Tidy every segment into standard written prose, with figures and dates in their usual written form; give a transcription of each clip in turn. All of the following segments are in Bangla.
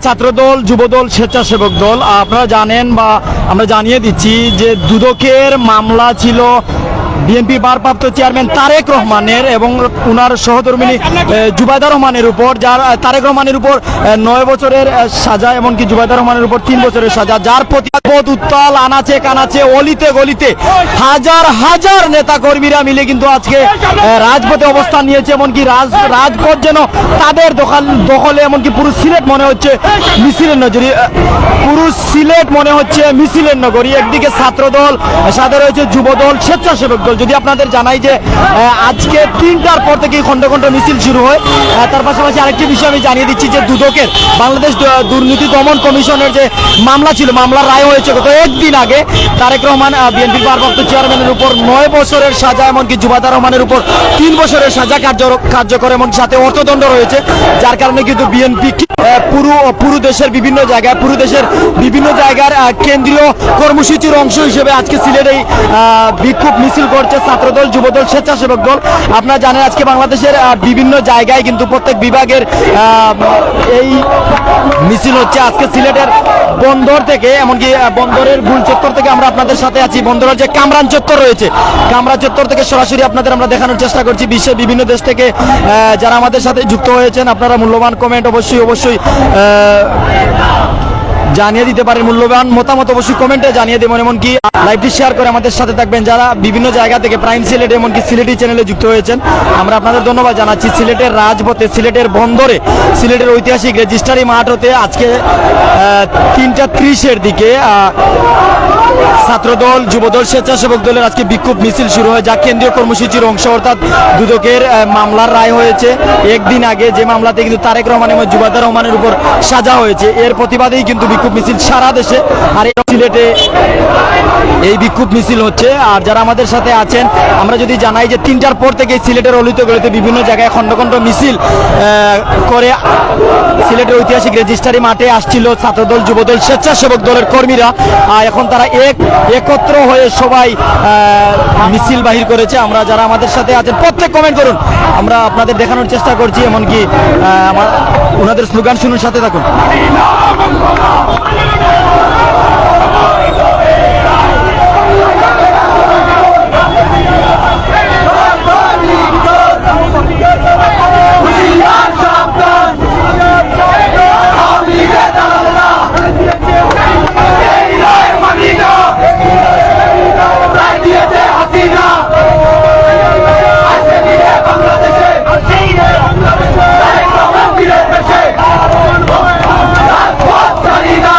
ছাত্রদল, যুবদল, স্বেচ্ছাসেবক দল, আপনারা জানেন বা আমরা জানিয়ে দিচ্ছি যে দুদকের মামলা ছিল বিএনপি ভারপ্রাপ্ত চেয়ারম্যান তারেক রহমানের এবং উনার সহধর্মিনী জুবাইদা রহমানের উপর, যার তারেক রহমানের উপর 9 বছরের সাজা, এমনকি জুবাইদা রহমানের উপর 3 বছরের সাজা, যার প্রতিবাদ উত্তাল আনাচে কানাচে অলিতে গলিতে হাজার হাজার নেতা কর্মীরা মিলে কিন্তু আজকে রাজপথে অবস্থান নিয়েছে। এমনকি রাজপথ যেন তাদের দখলে, এমনকি পুরো সিলেট মনে হচ্ছে মিছিলের নগরী, পুরো সিলেট মনে হচ্ছে মিছিলের নগরী। একদিকে ছাত্রদল, সাথে রয়েছে যুবদল, স্বেচ্ছাসেবক দল। যদি আপনাদের জানাই যে আজকে 3টার পর থেকেই খন্ড খন্ড মিছিল শুরু হয়। তার পাশাপাশি আরেকটি বিষয় আমি জানিয়ে দিচ্ছি যে দুদকের বাংলাদেশ দুর্নীতি দমন কমিশনের যে মামলা ছিল, মামলার রায় হয়েছে গত একদিন আগে। তারেক রহমান বিএনপির ভারপ্রাপ্ত চেয়ারম্যানের উপর 9 বছরের সাজা, এমনকি জুবাইদা রহমানের উপর 3 বছরের সাজা কার্যকর, এবং সাথে অর্থদণ্ড রয়েছে। যার কারণে কিন্তু বিএনপি পুরো দেশের বিভিন্ন জায়গার কেন্দ্রীয় কর্মসূচির অংশ হিসেবে আজকে সিলেটে বিক্ষোভ মিছিল করছে ছাত্রদল, যুবদল, স্বেচ্ছাসেবক দল। আপনারা জানেন আজকে বাংলাদেশের বিভিন্ন জায়গায় কিন্তু প্রত্যেক বিভাগের এই মিছিল হচ্ছে। আজকে সিলেটের বন্দর থেকে, এমনকি বন্দরের গুল চত্বর থেকে আমরা আপনাদের সাথে আছি। বন্দরের যে কামরান চত্বর রয়েছে, কামরান চত্বর থেকে সরাসরি আপনাদের আমরা দেখানোর চেষ্টা করছি। বিশ্বের বিভিন্ন দেশ থেকে যারা আমাদের সাথে যুক্ত হয়েছেন, আপনারা মূল্যবান কমেন্ট অবশ্যই জানিয়ে দিতে পারেন, মূল্যবান মতামত অবশ্যই কমেন্টে জানিয়ে দেবেন, এমনকি লাইভটি শেয়ার করে আমাদের সাথে থাকবেন যারা বিভিন্ন জায়গা থেকে প্রাইম সিলেট এমনকি সিলেটি চ্যানেলে যুক্ত হয়েছেন। আমরা আপনাদের ধন্যবাদ জানাচ্ছি। সিলেটের রাজপথে, সিলেটের বন্দরে, সিলেটের ঐতিহাসিক রেজিস্ট্রারি মাঠ হতে আজকে 3:30-এর দিকে ছাত্রদল, যুবদল, স্বেচ্ছাসেবক দলের আজকে বিক্ষোভ মিছিল শুরু হয়, যা কেন্দ্রীয় কর্মসূচির অংশ। অর্থাৎ দুদকের মামলার রায় হয়েছে একদিন আগে, যে মামলাতে কিন্তু তারেক রহমান এবং জুবাইদা রহমানের উপর সাজা হয়েছে। এর প্রতিবাদেই কিন্তু বিক্ষোভ মিছিল সারা দেশে, আর সিলেটে এই বিক্ষোভ মিছিল হচ্ছে। আর যারা আমাদের সাথে আছেন, আমরা যদি জানাই যে 3টার পর থেকে সিলেটের অলিতে গলিতে বিভিন্ন জায়গায় খন্ড খন্ড মিছিল করে সিলেটের ঐতিহাসিক রেজিস্ট্রারি মাঠে আসছিল ছাত্রদল, যুবদল, স্বেচ্ছাসেবক দলের কর্মীরা। এখন তারা একত্র হয়ে সবাই মিছিল বাহির করেছে। আমরা যারা আমাদের সাথে আছেন প্রত্যেক কমেন্ট করুন, আমরা আপনাদের দেখানোর চেষ্টা করছি, এমনকি ওনাদের স্লোগান শুনুন, সাথে থাকুন। রাজপথ ছাড়ি না।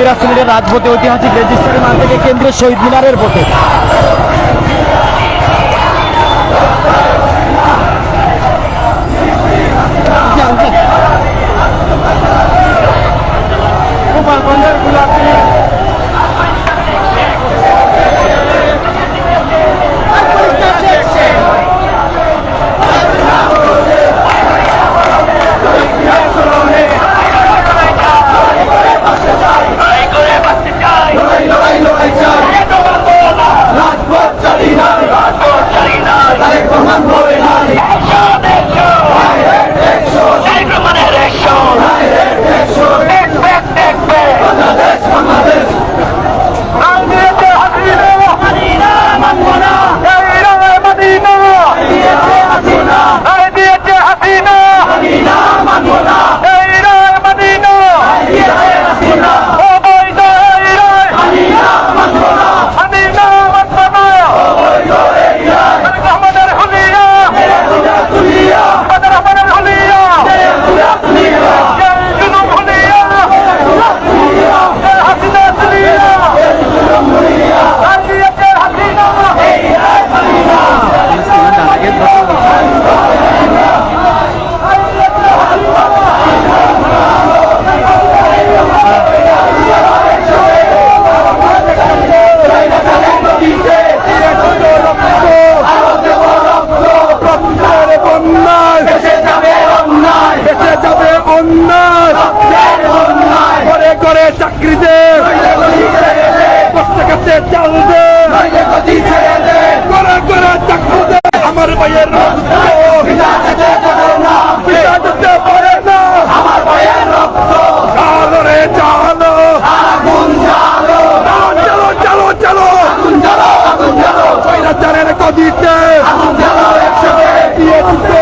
মিরাজ সিলেটের রাজপথে ঐতিহাসিক রেজিস্ট্রারি মাঠ থেকে কেন্দ্রীয় শহীদ মিনারের পথে। চাকরিতে চালবে করে চাকরিতে আমার ভাইয়ের রক্ত পারে না, আমার ভাইয়ের রক্ত চালো রে চালো, চলো চলো চলো, চারের কদিতে দিয়ে দিতে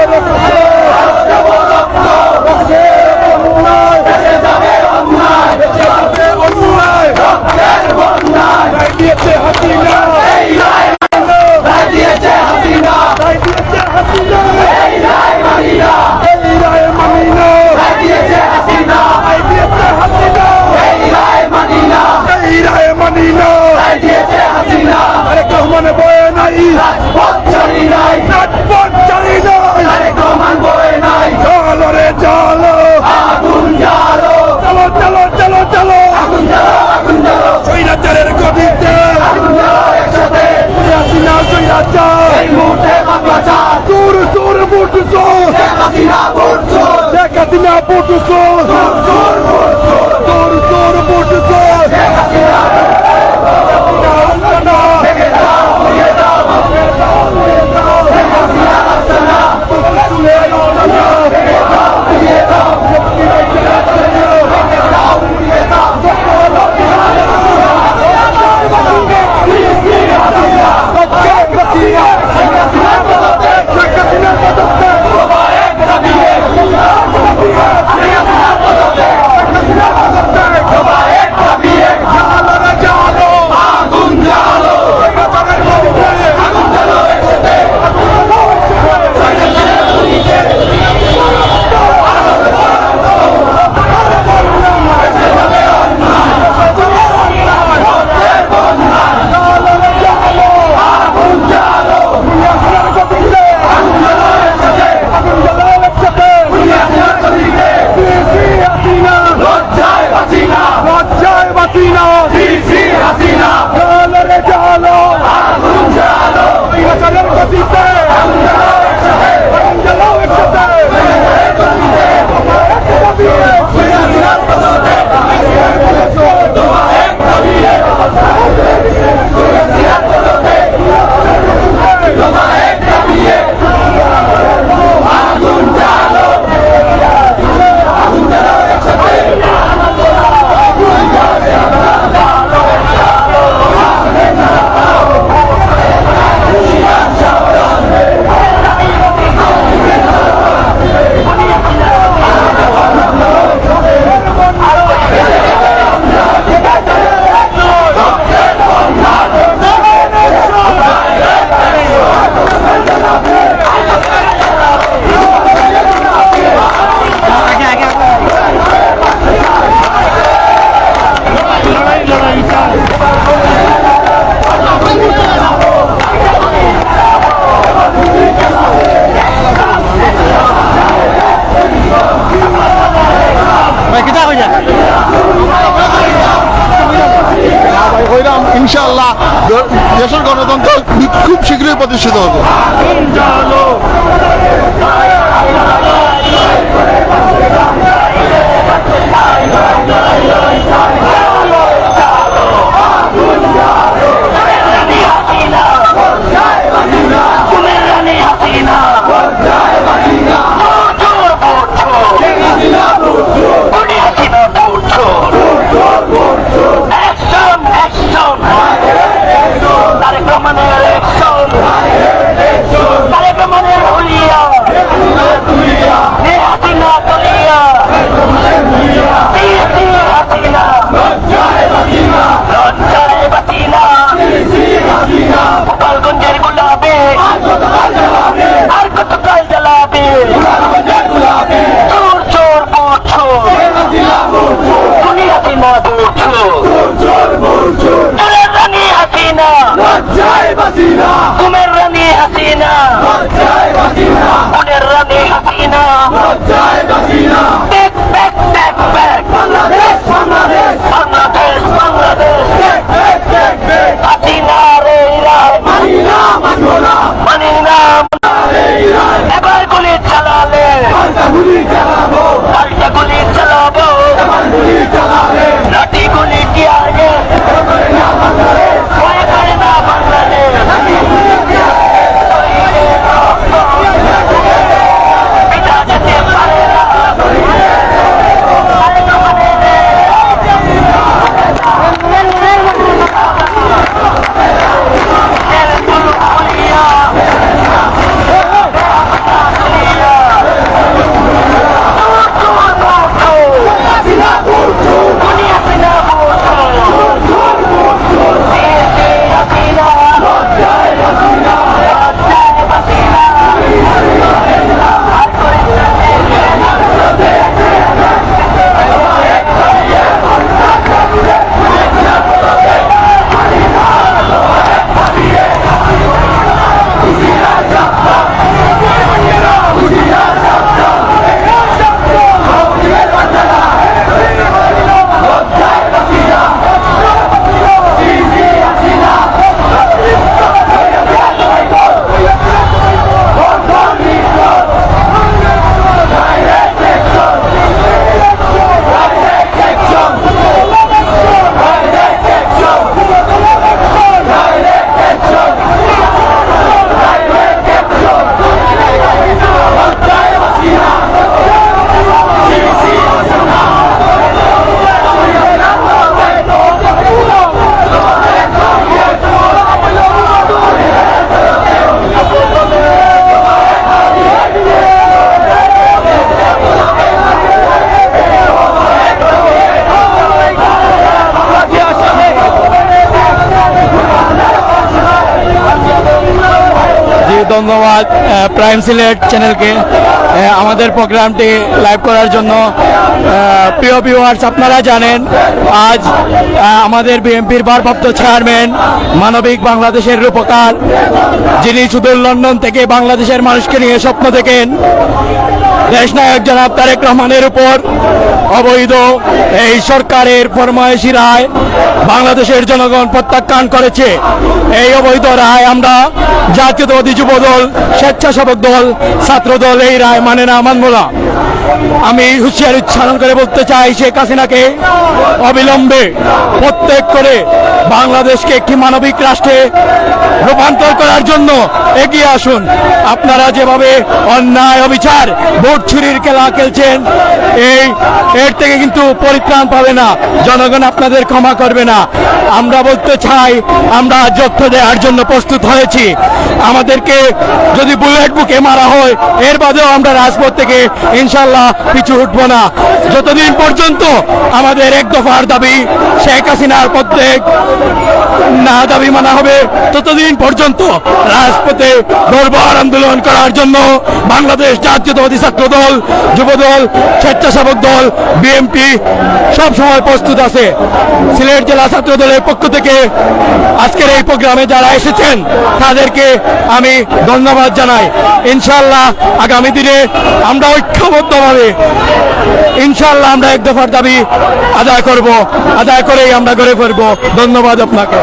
খুব শীঘ্রই প্রতিষ্ঠিত হবে। ধন্যবাদ প্রাইম সিলেট চ্যানেলকে আমাদের প্রোগ্রামটি লাইভ করার জন্য। প্রিয় ভিউয়ার্স, আপনারা জানেন আজ আমাদের বিএনপির ভারপ্রাপ্ত চেয়ারম্যান, মানবিক বাংলাদেশের রূপকার, যিনি সুদূর লন্ডন থেকে বাংলাদেশের মানুষকে নিয়ে স্বপ্ন দেখেন, দেশনায়ক জনাব তারেক রহমানের উপর অবৈধ এই সরকারের ফরমায়েশি রায় বাংলাদেশের জনগণ প্রত্যাখ্যান করেছে। এই অবৈধ রায় আমরা জাতীয়তাবাদী যুবদল, স্বেচ্ছাসেবক দল, ছাত্র দল এই রায় মানে না, মানব না। আমি হুঁশিয়ারি উচ্চারণ করে বলতে চাই, শেখ হাসিনাকে অবিলম্বে প্রত্যেক করে বাংলাদেশকে একটি মানবিক রাষ্ট্রে রূপান্তর করার জন্য এগিয়ে আসুন। আপনারা যেভাবে অন্যায় অবিচার ভোট চুরির খেলা খেলছেন, এর থেকে কিন্তু পরিত্রাণ পাবে না, জনগণ আপনাদের ক্ষমা করবে না। আমরা বলতে চাই, আমরা যুদ্ধ দেওয়ার জন্য প্রস্তুত হয়েছি। আমাদেরকে যদি বুলেট বুকে মারা হয়, এর বাদেও আমরা রাজপথ থেকে ইনশাল্লাহ পিছু উঠবো না। যতদিন পর্যন্ত আমাদের এক দফার দাবি শেখ হাসিনার প্রত্যেক না দাবি মানা হবে, ততদিন পর্যন্ত রাজপথে দরবার আন্দোলন করার জন্য বাংলাদেশ জাতীয়তাবাদী ছাত্র দল, যুবদল, স্বেচ্ছাসেবক দল, বিএনপি সব সময় প্রস্তুত আছে। সিলেট জেলা ছাত্র দলের পক্ষ থেকে আজকের এই প্রোগ্রামে যারা এসেছেন তাদেরকে আমি ধন্যবাদ জানাই। ইনশাআল্লাহ আগামী দিনে আমরা ঐক্যবদ্ধভাবে ইনশাআল্লাহ আমরা এক দফার দাবি আদায় করব, আদায় করেই আমরা গড়ে ফিরব। ধন্যবাদ আপনাকে।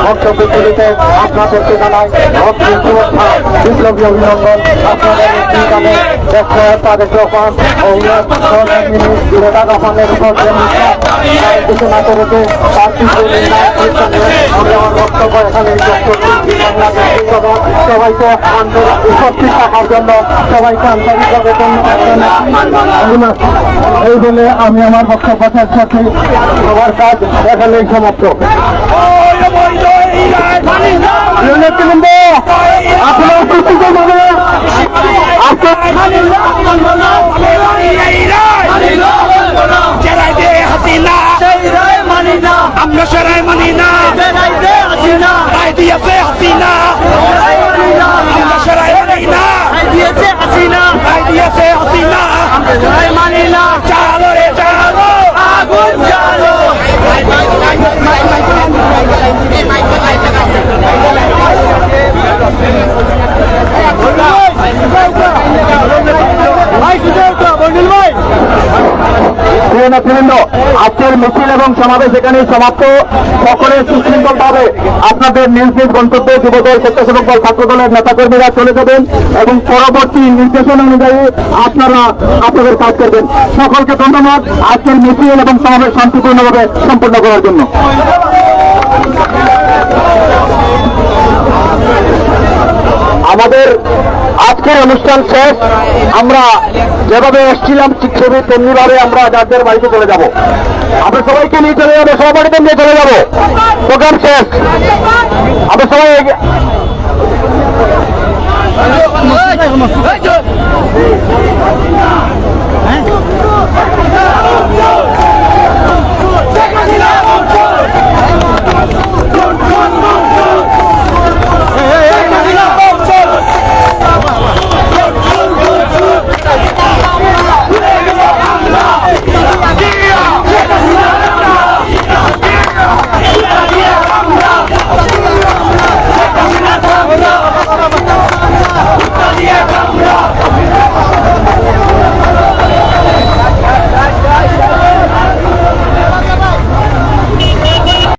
বক্তব্যগুলিতে আপনাদেরকে জানাই শুভেচ্ছা, বিপ্লবী অভিনন্দন। আপনাদের গানে তাদের রকম ঘোষণা করেছে তার আমি আমার বক্তব্য এখানে সবাইকে উপস্থিত থাকার জন্য সবাইকে আন্তরিকভাবে ধন্যবাদ। এই বলে আমি আমার বক্তব্য শেষ করছি। সবার কাজ এখানেই সমাপ্ত। আপনার উপস্থিত হবে আমরা সরাই মানি না, রায় দিয়েছে হাসিনা, আমরা সরাই মানি না, দিয়েছে হাসিনা, রায় দিয়েছে হাসিনা, আমরা সরাই মানি না। চালো রে চালো, আগুন চালো। আজকের মিছিল এবং সমাবেশ এখানে সমাপ্ত। সকলে সুশৃঙ্খল ভাবে আপনাদের নিজ নিজ গন্তব্যে যুবদল, স্বেচ্ছাসেবক দল, ছাত্র দলের নেতাকর্মীরা চলে যাবেন এবং পরবর্তী নির্দেশনা অনুযায়ী আপনারা আপনাদের কাজ করবেন। সকলকে ধন্যবাদ আজকের মিছিল এবং সমাবেশ শান্তিপূর্ণভাবে সম্পন্ন করার জন্য। আমাদের আজকের অনুষ্ঠান শেষ। আমরা যেভাবে এসেছিলাম ঠিক তেমনি ভাবে আমরা যাদের বাড়িতে চলে যাব। আমরা সবাইকে নিয়ে চলে যাবো, সবাইকে নিয়ে চলে যাবো। প্রোগ্রাম শেষ। আমরা সবাই